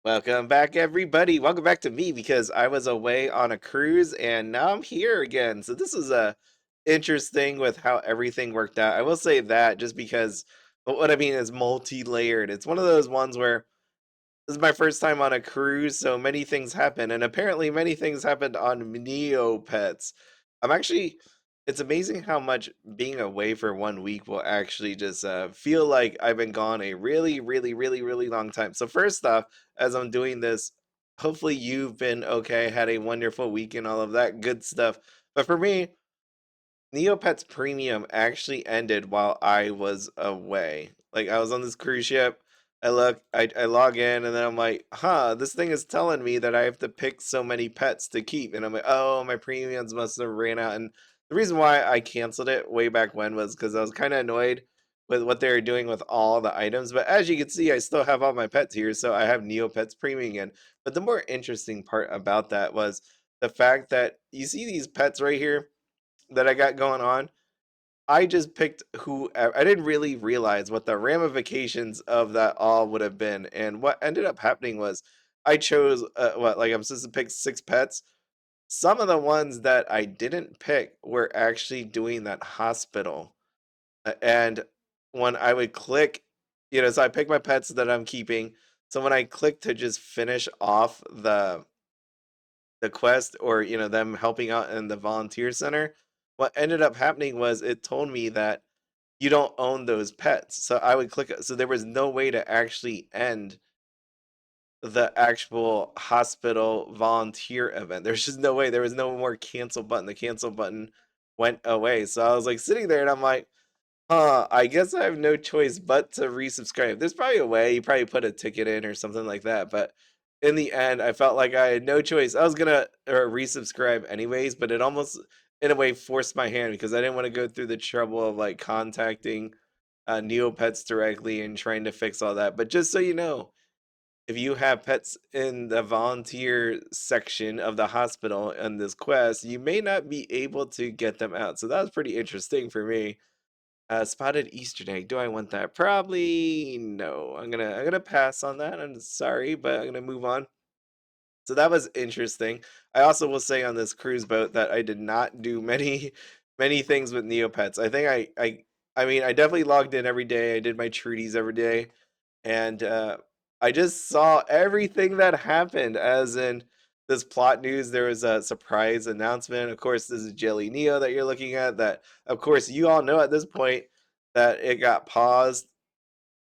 Welcome back, everybody. Welcome back to me because I was away on a cruise and now I'm here again. So this is interesting with how everything worked out. I will say that just because but what I mean is multi-layered. It's one of those ones where this is my first time on a cruise, so many things happen, and apparently many things happened on Neopets. I'm actually it's amazing how much being away for 1 week will actually just feel like I've been gone a really, really, really, really long time. So first off, as I'm doing this, hopefully you've been okay, had a wonderful week and all of that good stuff. But for me, Neopets Premium actually ended while I was away. Like I was on this cruise ship. I log in, and then I'm like, huh, this thing is telling me that I have to pick so many pets to keep. And I'm like, oh, my premiums must have ran out. And the reason why I canceled it way back when was because I was kind of annoyed with what they were doing with all the items. But as you can see, I still have all my pets here, so I have Neopets Premium again. But the more interesting part about that was the fact that you see these pets right here that I got going on. I just picked who I didn't really realize what the ramifications of that all would have been. And what ended up happening was I chose like I'm supposed to pick 6 pets. Some of the ones that I didn't pick were actually doing that hospital. And when I would click, so I pick my pets that I'm keeping. So when I click to just finish off the quest, or them helping out in the volunteer center, what ended up happening was it told me that you don't own those pets. So I would click, so there was no way to actually end the actual hospital volunteer event. There's just no way. There was no more cancel button. The cancel button went away. So I was like sitting there and I'm like, huh, I guess I have no choice but to resubscribe. There's probably a way. You probably put a ticket in or something like that. But in the end, I felt like I had no choice. I was gonna resubscribe anyways, but it almost, in a way, forced my hand because I didn't want to go through the trouble of like contacting Neopets directly and trying to fix all that. But just so you know, if you have pets in the volunteer section of the hospital in this quest, you may not be able to get them out. So that was pretty interesting for me. Spotted Easter egg. Do I want that? Probably no. I'm gonna pass on that. I'm sorry, but I'm gonna move on. So that was interesting. I also will say on this cruise boat that I did not do many many things with Neopets. I think I mean I definitely logged in every day. I did my treaties every day, and I just saw everything that happened. As in this plot news, there was a surprise announcement. Of course, this is Jelly Neo that you're looking at. That of course you all know at this point that it got paused,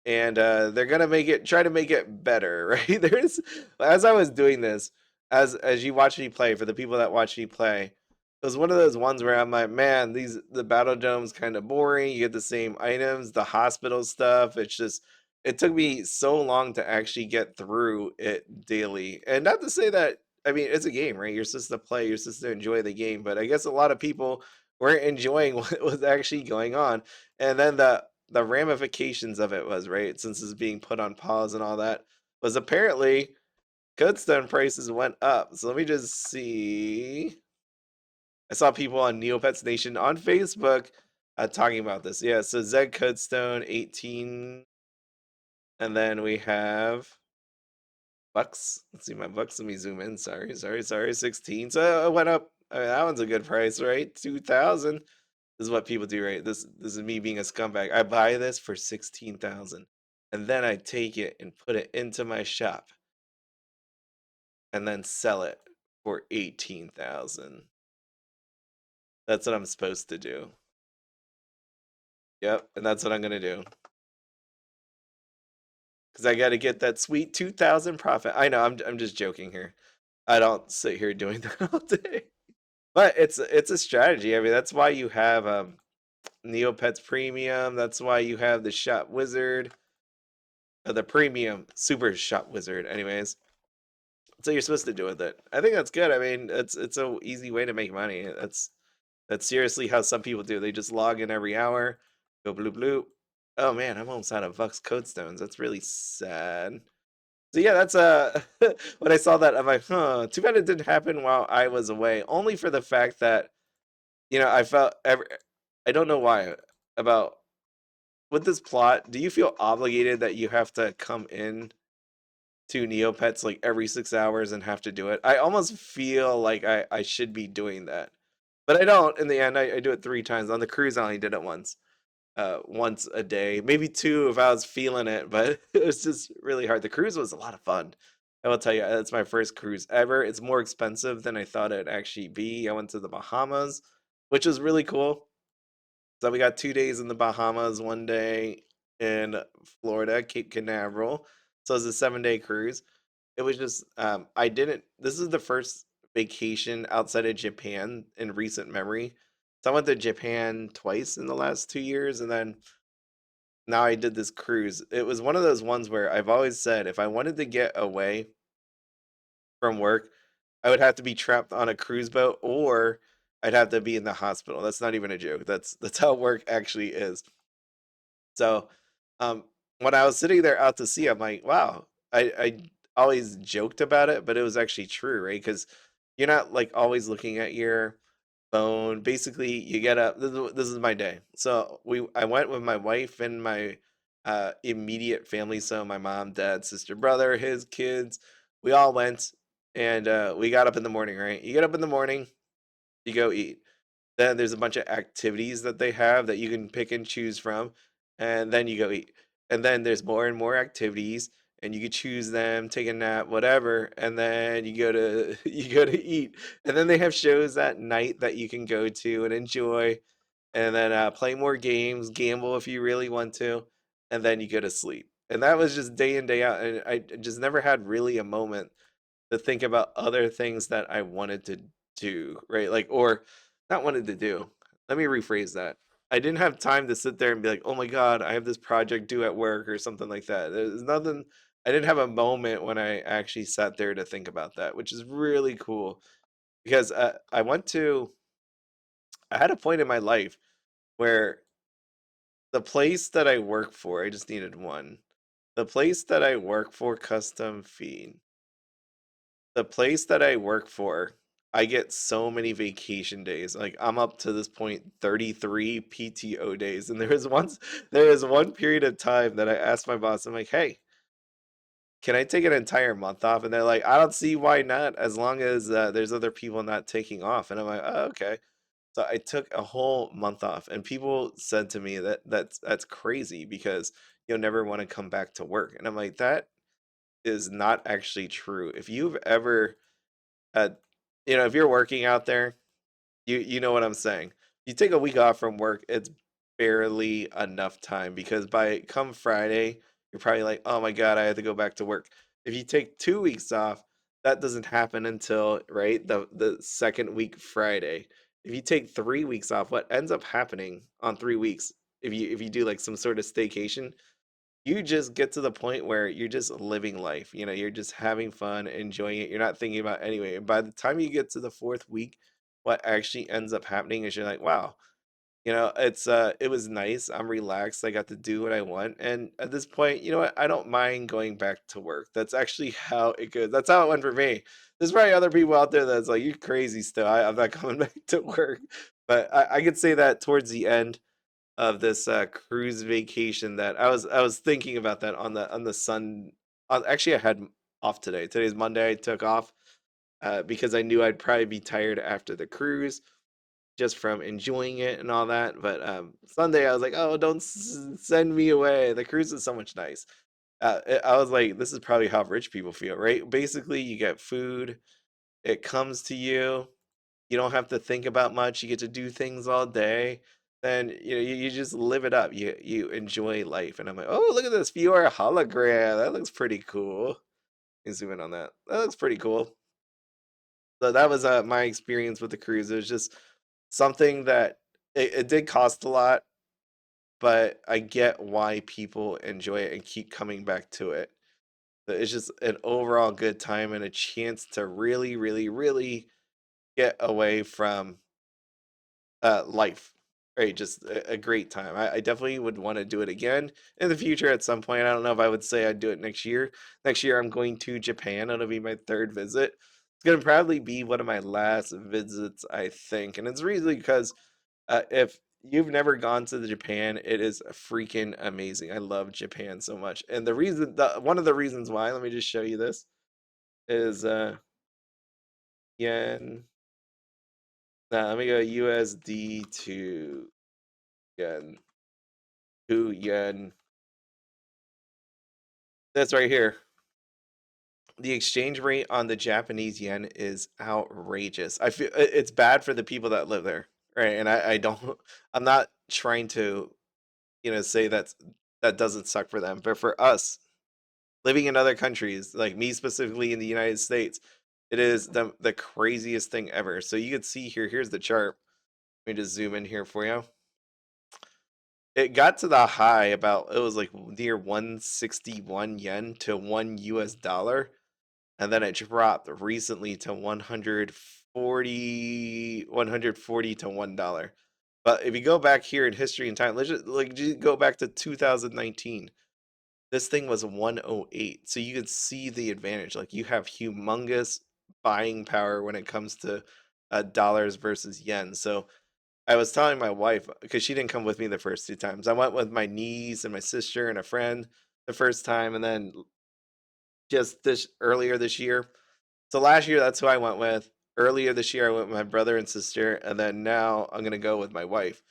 and they're gonna try to make it better, right? There's as I was doing this, as you watch me play, for the people that watch me play, it was one of those ones where I'm like, man, the Battledome's kind of boring. You get the same items, the hospital stuff. It's just it took me so long to actually get through it daily. And not to say that, I mean, it's a game, right? You're supposed to play, you're supposed to enjoy the game, but I guess a lot of people weren't enjoying what was actually going on. And then the ramifications of it was, right, since it's being put on pause and all that, was apparently Codestone prices went up. So let me just see. I saw people on Neopets Nation on Facebook talking about this. Yeah, so Zed Codestone 18, and then we have bucks. Let's see my bucks. Let me zoom in. Sorry. 16. So it went up. I mean, that one's a good price, right? 2,000. This is what people do, right? This is me being a scumbag. I buy this for 16,000, and then I take it and put it into my shop, and then sell it for 18,000. That's what I'm supposed to do. Yep, and that's what I'm gonna do. Because I got to get that sweet 2,000 profit. I know, I'm just joking here. I don't sit here doing that all day. But it's a strategy. I mean, that's why you have Neopets Premium. That's why you have the Shop Wizard, the Premium Super Shop Wizard. Anyways, so you're supposed to do with it. I think that's good. I mean, it's a easy way to make money. That's seriously how some people do. They just log in every hour, go bloop bloop. Oh man, I'm almost out of Vux Codestones. That's really sad. So yeah, that's when I saw that, I'm like, huh. Too bad it didn't happen while I was away. Only for the fact that I felt I don't know why about with this plot. Do you feel obligated that you have to come in to Neopets like every 6 hours and have to do it. I almost feel like I should be doing that, but I don't. In the end, I do it 3 times. On the cruise, I only did it once a day, maybe two if I was feeling it, but it was just really hard. The cruise was a lot of fun. I will tell you, it's my first cruise ever. It's more expensive than I thought it'd actually be. I went to the Bahamas, which was really cool. So we got 2 days in the Bahamas, one day in Florida, Cape Canaveral. So it was a 7 day cruise. It was just I didn't this is the first vacation outside of Japan in recent memory. So I went to Japan twice in the last 2 years, and then now I did this cruise. It was one of those ones where I've always said if I wanted to get away from work, I would have to be trapped on a cruise boat or I'd have to be in the hospital. That's not even a joke. That's how work actually is. So, when I was sitting there out to sea, I'm like, wow, I always joked about it, but it was actually true, right? Because you're not like always looking at your phone. Basically, you get up. This is my day. So I went with my wife and my immediate family. So my mom, dad, sister, brother, his kids. We all went, and we got up in the morning. Right? You get up in the morning, you go eat. Then there's a bunch of activities that they have that you can pick and choose from, and then you go eat. And then there's more and more activities, and you could choose them, take a nap, whatever, and then you go to you go to eat. And then they have shows at night that you can go to and enjoy, and then play more games, gamble if you really want to, and then you go to sleep. And that was just day in day out, and I just never had really a moment to think about other things that I wanted to do, right? Like, or not wanted to do. Let me rephrase that. I didn't have time to sit there and be like, oh my God, I have this project due at work or something like that. There's nothing, I didn't have a moment when I actually sat there to think about that, which is really cool because I had a point in my life where the place that I work for, I just needed one. The place that I work for, Custom Feed, the place that I work for, I get so many vacation days. Like I'm up to this point 33 PTO days. And there was one period of time that I asked my boss, I'm like, hey, can I take an entire month off? And they're like, I don't see why not, as long as there's other people not taking off. And I'm like, oh, okay. So I took a whole month off, and people said to me that that's crazy because you'll never want to come back to work. And I'm like, that is not actually true. If you've ever uh, if you're working out there, you know what I'm saying. You take a week off from work, it's barely enough time because by come Friday, you're probably like, oh my God, I have to go back to work. If you take 2 weeks off, that doesn't happen until right the second week Friday. If you take 3 weeks off, what ends up happening on 3 weeks, if you do like some sort of staycation, you just get to the point where you're just living life. You're just having fun, enjoying it. You're not thinking about it anyway. And by the time you get to the fourth week, what actually ends up happening is you're like, wow, it was nice. I'm relaxed. I got to do what I want. And at this point, you know what? I don't mind going back to work. That's actually how it goes. That's how it went for me. There's probably other people out there that's like, you're crazy still. I'm not coming back to work. But I could say that towards the end of this cruise vacation that I was thinking about that on the sun. Actually, I had off today. Today's Monday. I took off because I knew I'd probably be tired after the cruise, just from enjoying it and all that. But Sunday, I was like, oh, don't send me away. The cruise is so much nice. I was like, this is probably how rich people feel, right? Basically, you get food, it comes to you. You don't have to think about much. You get to do things all day. Then you just live it up. You enjoy life. And I'm like, oh, look at this Fiora hologram. That looks pretty cool. Let me zoom in on that. That looks pretty cool. So that was my experience with the cruise. It was just something that it did cost a lot, but I get why people enjoy it and keep coming back to it. But it's just an overall good time and a chance to really, really, really get away from life. Right, just a great time. I definitely would want to do it again in the future at some point. I don't know if I would say I'd do it next year. Next year, I'm going to Japan. It'll be my third visit. It's gonna probably be one of my last visits, I think, and it's really because if you've never gone to the Japan, it is freaking amazing. I love Japan so much. And one of the reasons why, let me just show you this, is yen. Now let me go USD yen to yen. That's right here. The exchange rate on the Japanese yen is outrageous. I feel it's bad for the people that live there, right? And I don't, I'm not trying to, say that doesn't suck for them, but for us living in other countries, like me specifically in the United States, it is the craziest thing ever. So you could see here, here's the chart. Let me just zoom in here for you. It got to the high about, it was like near 161 yen to 1 US dollar. And then it dropped recently to 140 to $1. But if you go back here in history and time, let's just go back to 2019. This thing was 108. So you could see the advantage. Like, you have humongous buying power when it comes to dollars versus yen. So I was telling my wife, because she didn't come with me the first two times. I went with my niece and my sister and a friend the first time, and then just this earlier this year. So last year, that's who I went with. Earlier this year, I went with my brother and sister, and then now I'm gonna go with my wife,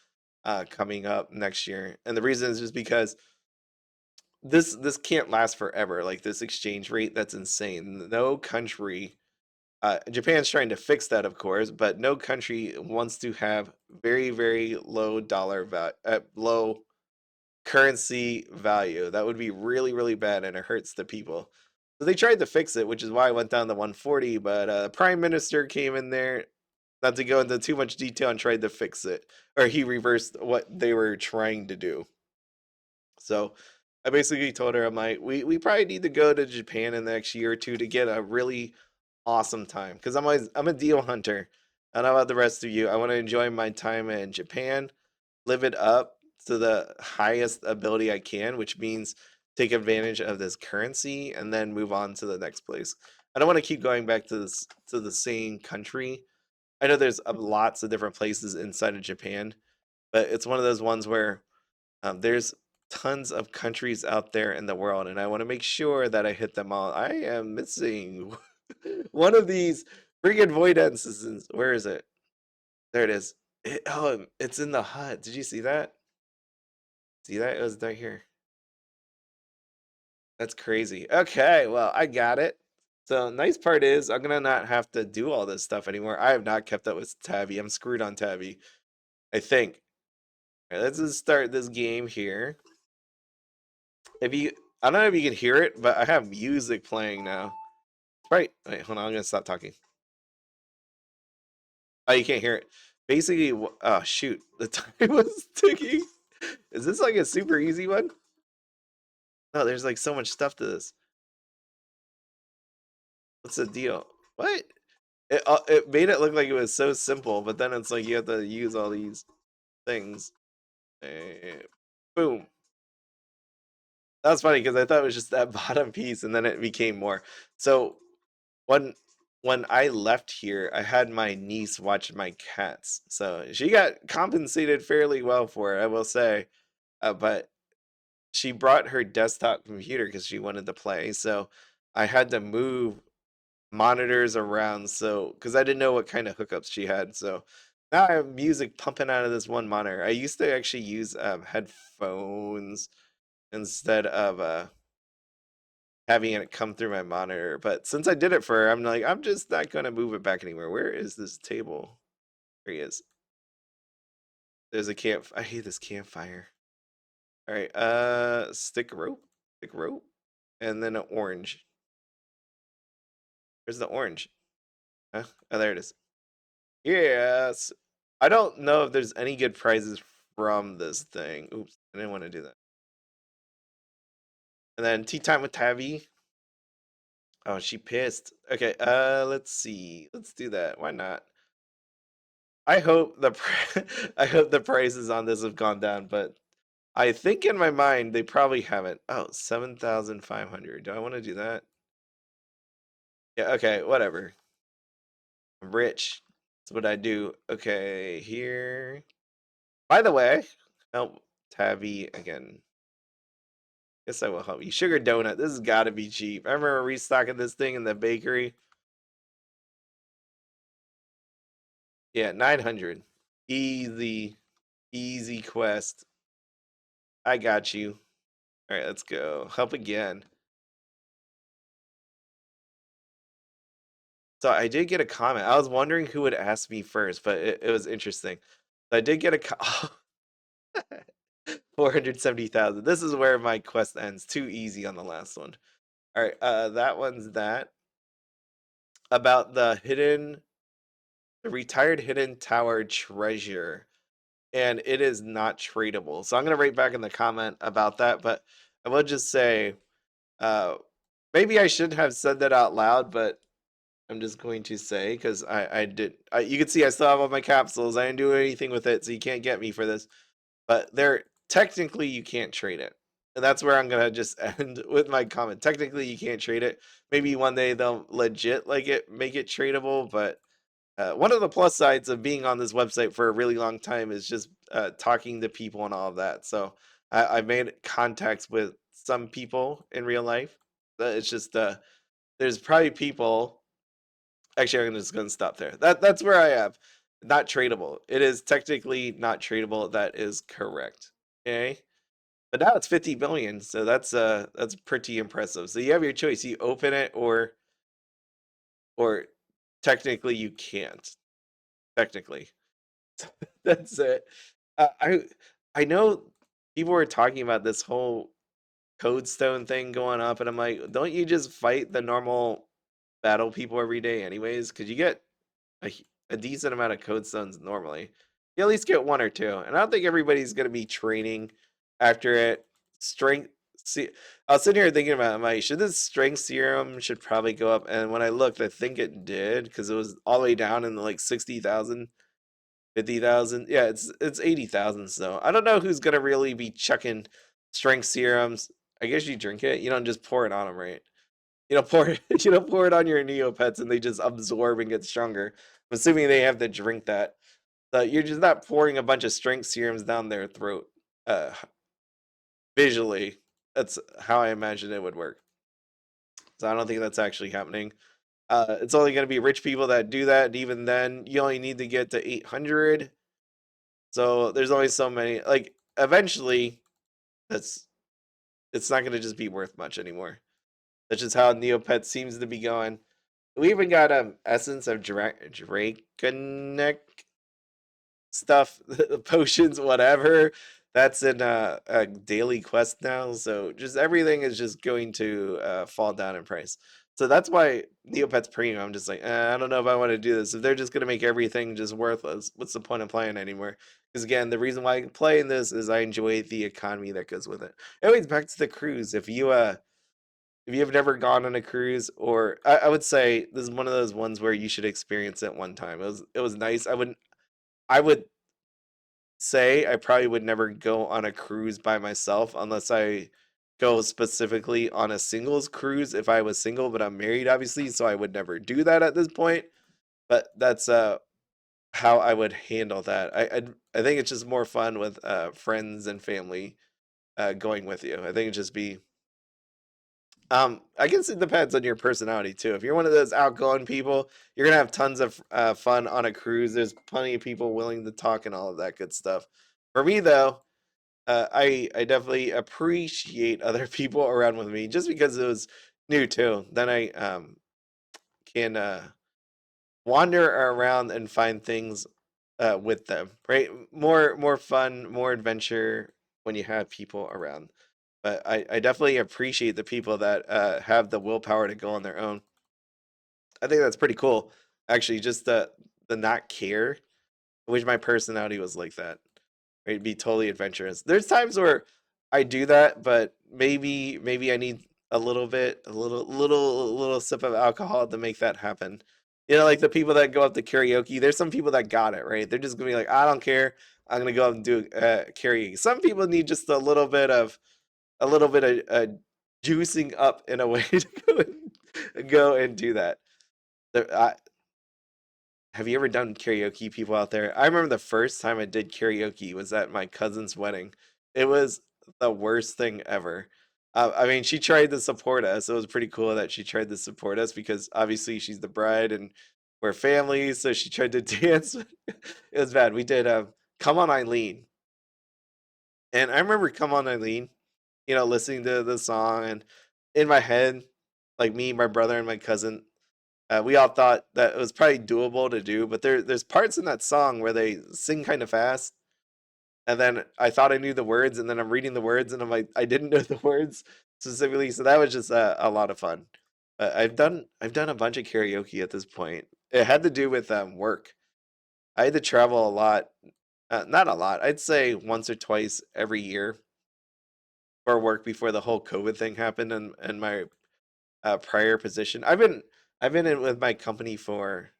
coming up next year. And the reason is just because this can't last forever. Like, this exchange rate, that's insane. No country, Japan's trying to fix that, of course, but no country wants to have very, very low low currency value. That would be really, really bad, and it hurts the people. So they tried to fix it, which is why I went down to 140. But Prime Minister came in there, not to go into too much detail, and tried to fix it, or he reversed what they were trying to do. So I basically told her, I'm like, we probably need to go to Japan in the next year or two to get a really awesome time, because I'm a deal hunter. I don't know about the rest of you. I want to enjoy my time in Japan, live it up to the highest ability I can, which means take advantage of this currency and then move on to the next place. I don't want to keep going back to the same country. I know there's lots of different places inside of Japan, but it's one of those ones where there's tons of countries out there in the world, and I want to make sure that I hit them all. I am missing one of these friggin' void instances. Where is it? There it is. It's in the hut. Did you see that? See that? It was right here. That's crazy. Okay, well, I got it. So nice part is I'm gonna not have to do all this stuff anymore. I have not kept up with Tavi. I'm screwed on Tavi, I think. All right, let's just start this game here. If you, I don't know if you can hear it, but I have music playing now. Right. Wait, hold on. I'm gonna stop talking. Oh, you can't hear it. Basically, oh shoot, the time was ticking. Is this like a super easy one? No, there's like so much stuff to this. What's the deal? What? It made it look like it was so simple, but then it's like you have to use all these things. Boom. That was funny because I thought it was just that bottom piece, and then it became more. So when when I left here, I had my niece watch my cats, so she got compensated fairly well for it, I will say. But she brought her desktop computer because she wanted to play, so I had to move monitors around, so because I didn't know what kind of hookups she had. So now I have music pumping out of this one monitor. I used to actually use headphones instead of having it come through my monitor, but since I did it for her, I'm like, I'm just not gonna move it back anywhere. Where is this table? There he is. There's a camp. I hate this campfire. All right, stick rope, and then an orange. Where's the orange? Huh? Oh, there it is. Yes. I don't know if there's any good prizes from this thing. Oops, I didn't want to do that. And then tea time with Tavi. Oh, she pissed. Okay, let's see. Let's do that. Why not? I hope I hope the prices on this have gone down, but I think in my mind they probably haven't. Oh, 7,500. Do I want to do that? Yeah, okay, whatever. I'm rich. That's what I do. Okay, here. By the way, oh, Tavi again. Guess I will help you. Sugar donut. This has got to be cheap. I remember restocking this thing in the bakery. Yeah, 900. Easy, easy quest. I got you. All right, let's go. Help again. So I did get a comment. I was wondering who would ask me first, but it was interesting. I did get a 470,000. This is where my quest ends. Too easy on the last one. All right, that one's that. About the retired hidden tower treasure, and it is not tradable. So I'm gonna write back in the comment about that, but I will just say, uh, maybe I shouldn't have said that out loud, but I'm just going to say because I did. You can see I still have all my capsules. I didn't do anything with it, so you can't get me for this. But they're technically you can't trade it, and that's where I'm gonna just end with my comment. Technically, you can't trade it. Maybe one day they'll legit like it, make it tradable. But one of the plus sides of being on this website for a really long time is just talking to people and all of that. So I've made contacts with some people in real life. It's just there's probably people. Actually, I'm just going to stop there. That's where I am. Not tradable. It is technically not tradable. That is correct. Okay, but now it's 50 billion, so that's pretty impressive. So you have your choice. You open it, or technically you can't. Technically, that's it. I know people were talking about this whole Codestone thing going up, and I'm like, don't you just fight the normal battle people every day, anyways? Because you get a decent amount of code stones normally. You at least get one or two, and I don't think everybody's going to be training after it. Strength. See, I was sitting here thinking about, my should this strength serum should probably go up? And when I looked, I think it did because it was all the way down in like 60,000, 50,000. Yeah, it's 80,000. So I don't know who's gonna really be chucking strength serums. I guess you drink it. You don't just pour it on them, right? You don't pour it. You don't pour it on your Neopets and they just absorb and get stronger. I'm assuming they have to drink that. So you're just not pouring a bunch of strength serums down their throat. Uh, Visually, that's how I imagine it would work. So I don't think that's actually happening. It's only going to be rich people that do that, and even then, you only need to get to 800. So there's only so many. Like eventually, that's it's not going to just be worth much anymore. That's just how Neopets seems to be going. We even got essence of Draconic stuff, potions, whatever. That's in a daily quest now. So just everything is just going to fall down in price. So that's why Neopets Premium, I'm just like, I don't know if I want to do this. If they're just going to make everything just worthless, what's the point of playing anymore? Because again, the reason why I play in this is I enjoy the economy that goes with it. Anyways, back to the cruise. If you have never gone on a cruise, or I would say this is one of those ones where you should experience it one time. It was nice. I would say I probably would never go on a cruise by myself unless I go specifically on a singles cruise if I was single, but I'm married obviously, so I would never do that at this point. But that's how I would handle that. I think it's just more fun with friends and family going with you. I think it'd just be I guess it depends on your personality too. If you're one of those outgoing people, you're gonna have tons of fun on a cruise. There's plenty of people willing to talk and all of that good stuff. For me though, I definitely appreciate other people around with me just because it was new too. Then I can wander around and find things with them. Right, more fun, more adventure when you have people around. But I definitely appreciate the people that have the willpower to go on their own. I think that's pretty cool. Actually, just the not care. I wish my personality was like that. Right? Be totally adventurous. There's times where I do that, but maybe I need a little sip of alcohol to make that happen. You know, like the people that go up to karaoke. There's some people that got it right. They're just gonna be like, I don't care. I'm gonna go up and do karaoke. Some people need just a little bit of juicing up in a way to go and do that. have you ever done karaoke, people out there? I remember the first time I did karaoke was at my cousin's wedding. It was the worst thing ever. I mean, she tried to support us. It was pretty cool that she tried to support us because obviously she's the bride and we're family. So she tried to dance. It was bad. We did "Come On Eileen," and I remember "Come On Eileen," listening to the song and in my head, like me, my brother, and my cousin. We all thought that it was probably doable to do, but there's parts in that song where they sing kind of fast, and then I thought I knew the words, and then I'm reading the words, and I'm like, I didn't know the words specifically, so that was just a lot of fun. I've done a bunch of karaoke at this point. It had to do with work. I had to travel a lot, not a lot. I'd say once or twice every year for work before the whole COVID thing happened, and my prior position. I've been in with my company for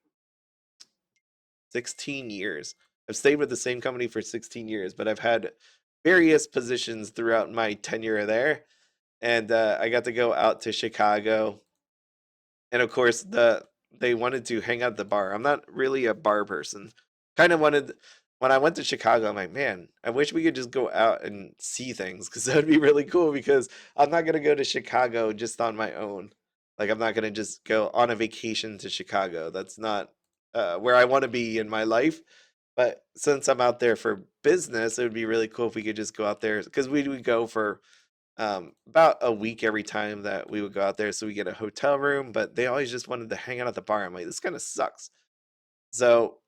16 years. I've stayed with the same company for 16 years, but I've had various positions throughout my tenure there. And I got to go out to Chicago. And of course, they wanted to hang out at the bar. I'm not really a bar person. Kind of wanted, when I went to Chicago, I'm like, man, I wish we could just go out and see things because that would be really cool because I'm not going to go to Chicago just on my own. Like, I'm not going to just go on a vacation to Chicago. That's not where I want to be in my life. But since I'm out there for business, it would be really cool if we could just go out there because we would go for about a week every time that we would go out there. So we get a hotel room, but they always just wanted to hang out at the bar. I'm like, this kind of sucks. So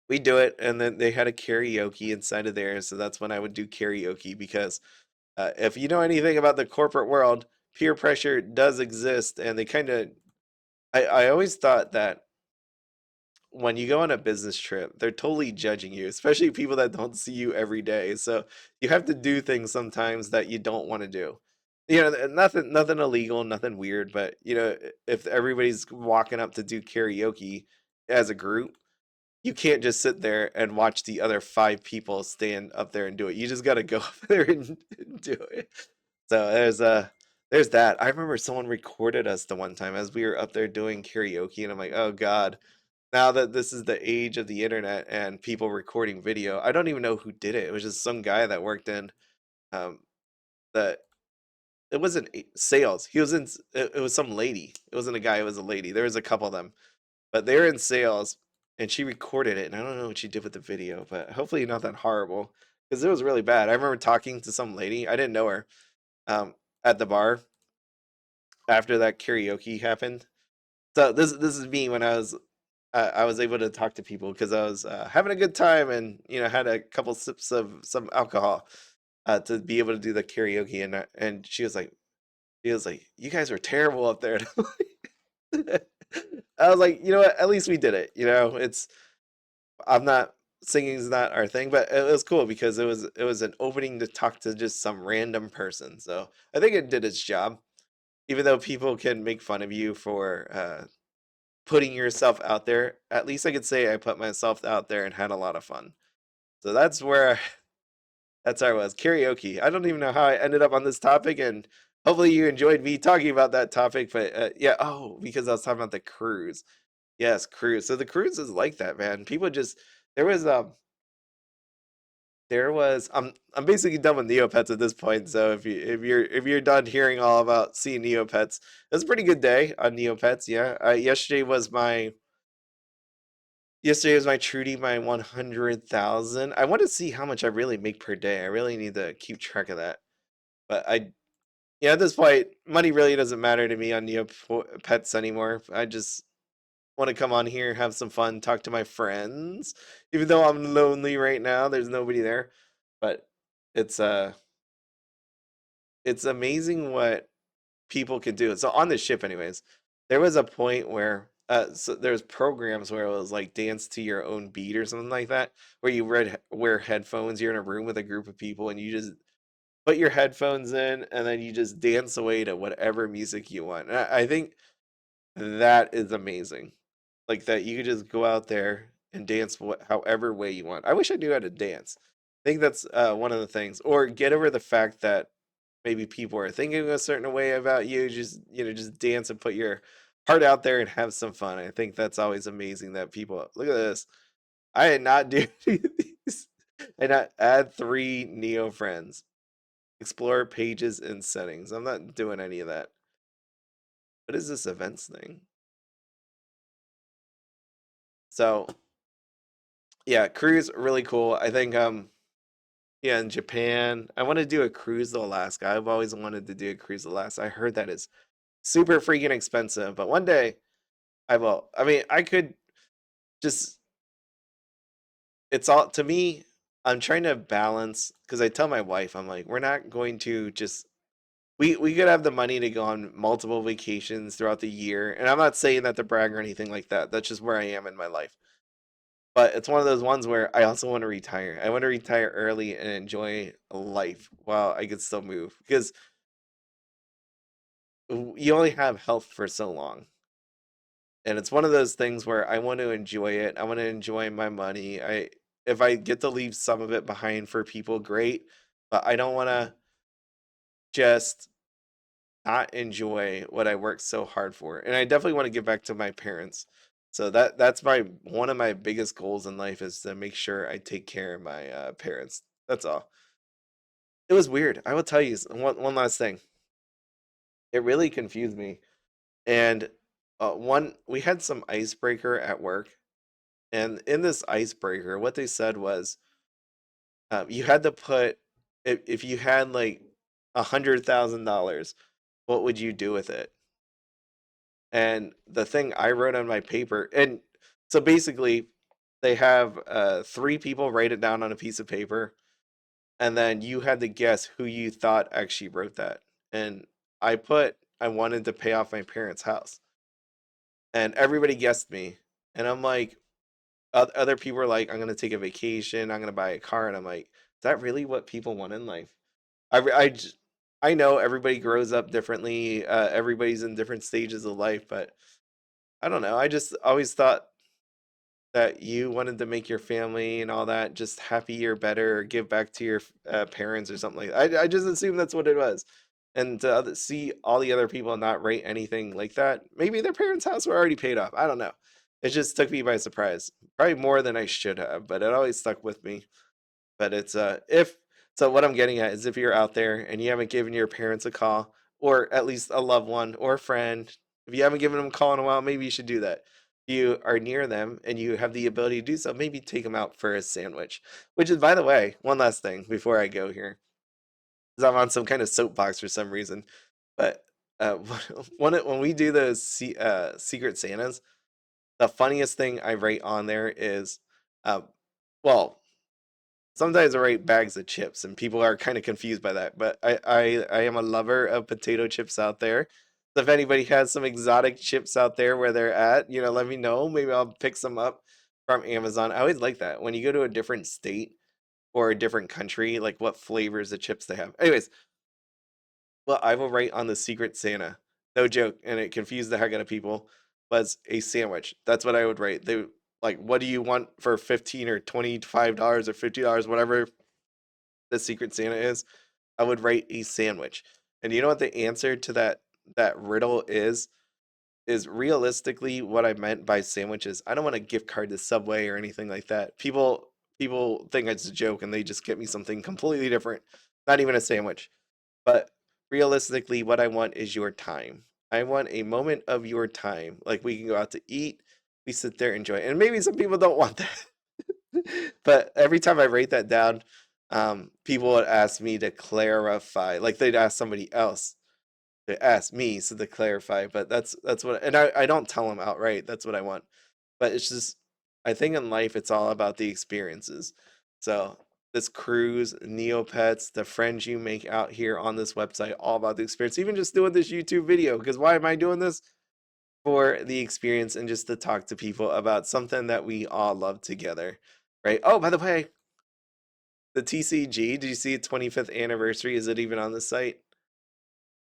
we do it, and then they had a karaoke inside of there. So that's when I would do karaoke because if you know anything about the corporate world, peer pressure does exist, and they kind of. I always thought that when you go on a business trip, they're totally judging you, especially people that don't see you every day. So you have to do things sometimes that you don't want to do. Nothing illegal, nothing weird, but if everybody's walking up to do karaoke as a group, you can't just sit there and watch the other five people stand up there and do it. You just got to go up there and do it. So there's that. I remember someone recorded us the one time as we were up there doing karaoke, and I'm like, oh God, now that this is the age of the internet and people recording video, I don't even know who did it. It was just some guy that worked in um the it wasn't sales. He was in it was some lady. It wasn't a guy, it was a lady. There was a couple of them. But they were in sales and she recorded it and I don't know what she did with the video, but hopefully not that horrible because it was really bad. I remember talking to some lady, I didn't know her, um at the bar after that karaoke happened. So this is me when I was able to talk to people because I was having a good time and had a couple sips of some alcohol to be able to do the karaoke and she was like you guys were terrible up there. I was like, you know what, at least we did it. It's I'm not singing is not our thing, but it was cool because it was an opening to talk to just some random person. So I think it did its job, even though people can make fun of you for putting yourself out there. At least I could say I put myself out there and had a lot of fun. So that's where I was. Karaoke. I don't even know how I ended up on this topic, and hopefully you enjoyed me talking about that topic. But yeah, oh, because I was talking about the cruise. Yes, cruise. So the cruise is like that, man. People just there was I'm basically done with Neopets at this point. So if you're done hearing all about seeing Neopets, it was a pretty good day on Neopets. Yeah, yesterday was my Trudy, my 100,000. I want to see how much I really make per day. I really need to keep track of that. But at this point, money really doesn't matter to me on Neopets anymore. I just want to come on here, have some fun, talk to my friends. Even though I'm lonely right now, there's nobody there. But it's it's amazing what people can do. So on the ship, anyways, there was a point where so there's programs where it was like dance to your own beat or something like that, where you wear headphones. You're in a room with a group of people, and you just put your headphones in, and then you just dance away to whatever music you want. And I think that is amazing. Like that, you could just go out there and dance however way you want. I wish I knew how to dance. I think that's one of the things, or get over the fact that maybe people are thinking a certain way about you. Just just dance and put your heart out there and have some fun. I think that's always amazing that people look at this. I did not do these. And I add 3 Neo friends. Explore pages and settings. I'm not doing any of that. What is this events thing? So yeah, cruise really cool. I think yeah, in Japan. I want to do a cruise to Alaska. I've always wanted to do a cruise to Alaska. I heard that is super freaking expensive, but one day I will. I mean, I could just it's all to me, I'm trying to balance because I tell my wife, I'm like, we're not going to just we could have the money to go on multiple vacations throughout the year. And I'm not saying that to brag or anything like that. That's just where I am in my life. But it's one of those ones where I also want to retire. I want to retire early and enjoy life while I can still move. Because you only have health for so long. And it's one of those things where I want to enjoy it. I want to enjoy my money. I if I get to leave some of it behind for people, great. But I don't want to just not enjoy what I worked so hard for. And I definitely want to give back to my parents. So that's my one of my biggest goals in life is to make sure I take care of my parents. That's all. It was weird. I will tell you one last thing. It really confused me. And one we had some icebreaker at work, and in this icebreaker, what they said was you had to put if you had like $100,000, what would you do with it? And the thing I wrote on my paper, and so basically, they have 3 people write it down on a piece of paper, and then you had to guess who you thought actually wrote that. And I wanted to pay off my parents' house, and everybody guessed me. And I'm like, other people are like, I'm gonna take a vacation, I'm gonna buy a car, and I'm like, is that really what people want in life? I know everybody grows up differently. Everybody's in different stages of life, but I don't know. I just always thought that you wanted to make your family and all that just happy or better, or give back to your parents or something like that. I just assumed that's what it was. And to see all the other people not rate anything like that, maybe their parents' house were already paid off. I don't know. It just took me by surprise. Probably more than I should have, but it always stuck with me. But it's if so what I'm getting at is if you're out there and you haven't given your parents a call, or at least a loved one or a friend, if you haven't given them a call in a while, maybe you should do that. If you are near them and you have the ability to do so, maybe take them out for a sandwich. Which is, by the way, one last thing before I go here, because I'm on some kind of soapbox for some reason. But when we do those Secret Santas, the funniest thing I write on there is, uh, well, sometimes I write bags of chips, and people are kind of confused by that. But I am a lover of potato chips out there. So if anybody has some exotic chips out there where they're at, let me know. Maybe I'll pick some up from Amazon. I always like that when you go to a different state or a different country, like what flavors of chips they have. Anyways, well, I will write on the Secret Santa. No joke, and it confused the heck out of people. Was a sandwich. That's what I would write. They like, what do you want for 15 or $25 or $50, whatever the Secret Santa is? I would write a sandwich. And you know what the answer to that riddle is realistically what I meant by sandwiches. I don't want a gift card to Subway or anything like that. People think it's a joke and they just get me something completely different. Not even a sandwich. But realistically, what I want is your time. I want a moment of your time. Like we can go out to eat, we sit there, enjoy. And maybe some people don't want that. But every time I write that down, people would ask me to clarify. Like they'd ask somebody else to ask me so to clarify. But that's what, and I don't tell them outright. That's what I want. But it's just, I think in life it's all about the experiences. So this cruise, Neopets, the friends you make out here on this website, all about the experience. Even just doing this YouTube video, because why am I doing this? For the experience and just to talk to people about something that we all love together, right? Oh, by the way, the TCG, did you see 25th anniversary? Is it even on the site?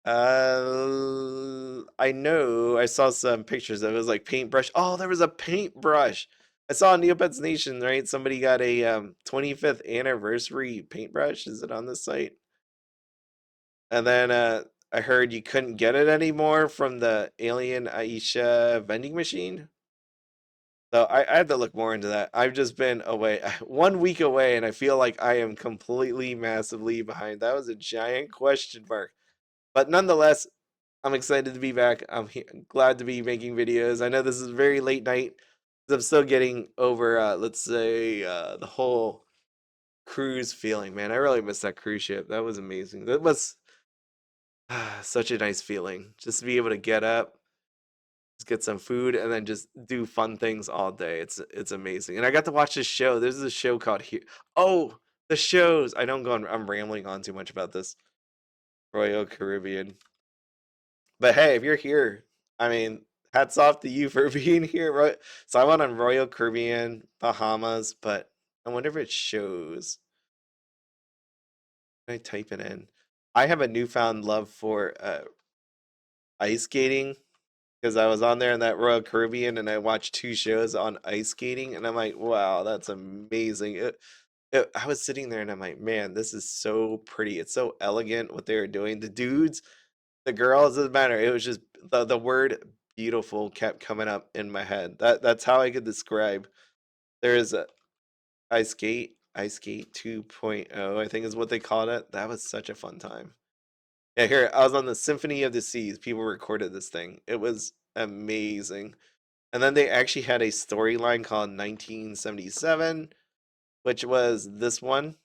I know I saw some pictures of it. It was like paintbrush. Oh, there was a paintbrush. I saw on Neopets Nation, right? Somebody got a 25th anniversary paintbrush. Is it on this site? And then I heard you couldn't get it anymore from the Alien Aisha Vending Machine. So I have to look more into that. I've just been away 1 week away, and I feel like I am completely massively behind. That was a giant question mark. But nonetheless, I'm excited to be back. Glad to be making videos. I know this is very late night, 'cause I'm still getting over, let's say, the whole cruise feeling. Man, I really miss that cruise ship. That was amazing. That was such a nice feeling, just to be able to get up, just get some food, and then just do fun things all day. It's amazing. And I got to watch this show. There's this show called here. Oh, the shows. I don't go on. I'm rambling on too much about this. Royal Caribbean. But hey, if you're here, I mean, hats off to you for being here. Right? So I went on Royal Caribbean, Bahamas, but I wonder if it shows. Can I type it in? I have a newfound love for ice skating because I was on there in that Royal Caribbean and I watched 2 shows on ice skating, and I'm like, wow, that's amazing. I was sitting there and I'm like, man, this is so pretty. It's so elegant what they were doing. The dudes, the girls, doesn't matter. It was just the word beautiful kept coming up in my head. That's how I could describe. There is a Ice Skate 2.0, I think is what they called it. That was such a fun time. Yeah, here I was on the Symphony of the Seas. People recorded this thing. It was amazing. And then they actually had a storyline called 1977, which was this one,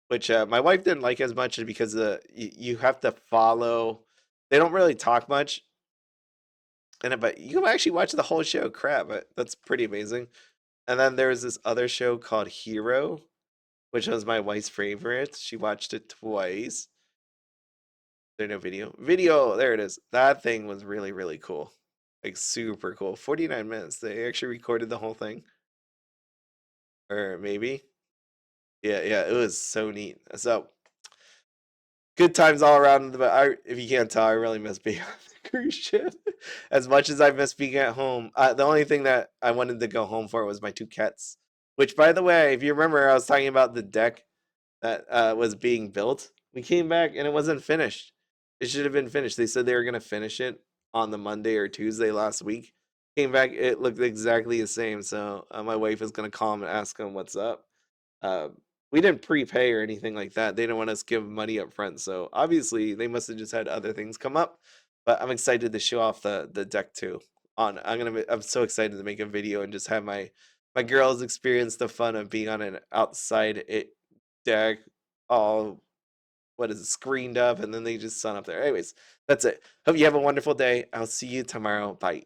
which my wife didn't like as much because you have to follow. They don't really talk much in it, but you can actually watch the whole show. Crap, that's pretty amazing. And then there was this other show called Hero, which was my wife's favorite. She watched it twice. There's no video. Video, there it is. That thing was really, really cool. Like super cool. 49 minutes. They actually recorded the whole thing. Or maybe. Yeah, yeah, it was so neat. So good times all around. But if you can't tell, I really miss being on the cruise ship. As much as I miss being at home. The only thing that I wanted to go home for was my 2 cats. Which, by the way, if you remember, I was talking about the deck that was being built. We came back and it wasn't finished. It should have been finished. They said they were going to finish it on the Monday or Tuesday last week. Came back, it looked exactly the same. So my wife is going to call him and ask him what's up. Uh, we didn't prepay or anything like that. They didn't want us to give money up front. So obviously they must have just had other things come up. But I'm excited to show off the deck too. I'm so excited to make a video and just have my girls experience the fun of being on an outside deck, all what is it, screened up, and then they just sun up there. Anyways, that's it. Hope you have a wonderful day. I'll see you tomorrow. Bye.